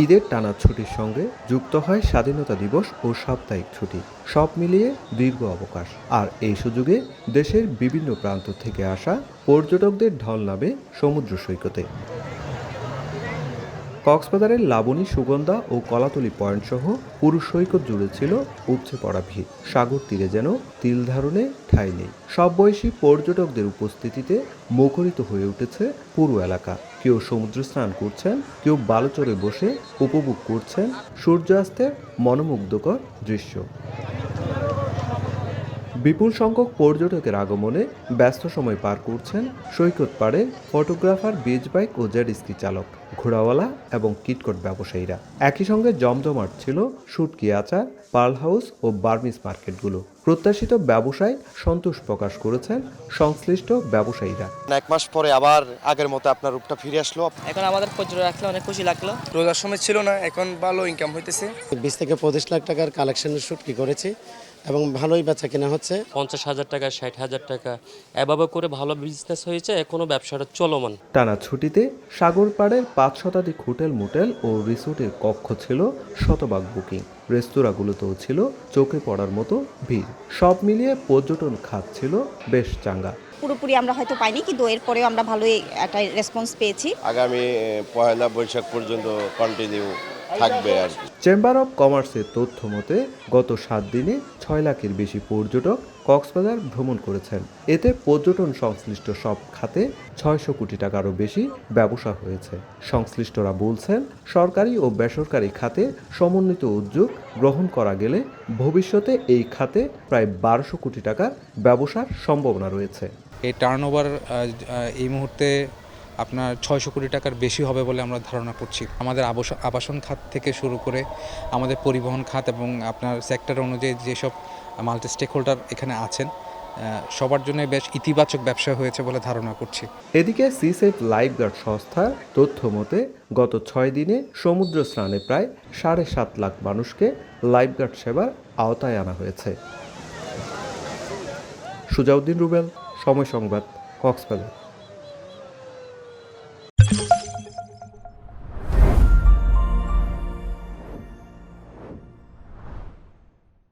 ঈদের টানা ছুটির সঙ্গে যুক্ত হয় স্বাধীনতা দিবস ও সাপ্তাহিক ছুটি, সব মিলিয়ে দীর্ঘ অবকাশ। আর এই সুযোগে দেশের বিভিন্ন প্রান্ত থেকে আসা পর্যটকদের ঢল নামে সমুদ্র সৈকতে। কক্সবাজারের লাবণী, সুগন্ধা ও কলাতলি পয়েন্ট সহ পুরো সৈকত জুড়ে ছিল উপচে পড়া ভিড়। সাগর তীরে যেন তিল ধারণে ঠাঁই নেই। সব বয়সী পর্যটকদের উপস্থিতিতে মুখরিত হয়ে উঠেছে পুরো এলাকা। কেউ সমুদ্র স্নান করছেন, কেউ বালুচরে বসে উপভোগ করছেন সূর্যাস্তের মনোমুগ্ধকর দৃশ্য। বিপুল সংখ্যক পর্যটকের আগমনে ব্যস্ত সময় পার করছেন সৈকত পাড়ে ফটোগ্রাফার, বিচ বাইক ও জেট স্কি চালক, ঘোড়াওয়ালা এবং কিটকট ব্যবসায়ীরা। একই সঙ্গে জমজমাট ছিল শুটকি আচার, পার্ল হাউস ও বার্মিজ মার্কেটগুলো। প্রত্যাশিত ব্যবসায় সন্তোষ প্রকাশ করেছেন সংশ্লিষ্ট ব্যবসায়ীরা। এক মাস পরে আবার আগের মতো আপনার রূপটা ফিরে আসলো। এখন আমাদের পর্যটক আসলে অনেক খুশি লাগলো। রোজার সময় ছিল না, এখন ভালো ইনকাম হইতেছে। 20 থেকে 25 লাখ টাকার কালেকশনের শুটকি করেছি এবং ভালোই বেচা কেনা হচ্ছে। 50,000 টাকা, 60,000 টাকা এভাবে করে ভালো বিজনেস হয়েছে। এখনো ব্যবসাটা চলমান। টানা ছুটিতে সাগর পাড়ের 5 শতাধিক হোটেল, মোটেল ও রিসোর্টের কক্ষ ছিল শতভাগ বুকিং। রেস্তোরাঁগুলোতেও ছিল চোখে পড়ার মতো ভিড়। সব মিলিয়ে পর্যটন খাত ছিল বেশ চাঙ্গা। পুরোপুরি আমরা হয়তো পাইনি, কিন্তু এরপরেও আমরা ভালোই একটা রেসপন্স পেয়েছি। আগামী পয়লা বৈশাখ পর্যন্ত কন্টিনিউ থাকবে আর কি। চেম্বার অব কমার্সের তথ্য মতে গত 7 দিনে 6 লাখের বেশি পর্যটক কক্সবাজার ভ্রমণ করেছেন। এতে পর্যটন সংশ্লিষ্ট সব খাতে 600 কোটি টাকারও বেশি ব্যবসা হয়েছে। সংশ্লিষ্টরা বলছেন, সরকারি ও বেসরকারি খাতে সমন্বিত উদ্যোগ গ্রহণ করা গেলে ভবিষ্যতে এই খাতে প্রায় 1200 কোটি টাকার ব্যবসার সম্ভাবনা রয়েছে। এই টার্নওভার এই মুহূর্তে আপনার 600 কোটি টাকার বেশি হবে বলে আমরা ধারণা করছি। আমাদের আবাসন খাত থেকে শুরু করে আমাদের পরিবহন খাত এবং আপনার সেক্টর অনুযায়ী যেসব মাল্টি স্টেক হোল্ডার এখানে আছেন, সবার জন্য বেশ ইতিবাচক ব্যবসা হয়েছে বলে ধারণা করছি। এদিকে সিসেফ লাইফগার্ড সংস্থার তথ্য মতে গত 6 দিনে সমুদ্র স্নানে প্রায় 7.5 লাখ মানুষকে লাইফগার্ড সেবার আওতায় আনা হয়েছে। সুজাউদ্দিন রুবেল, সময় সংবাদ, কক্সবাজার।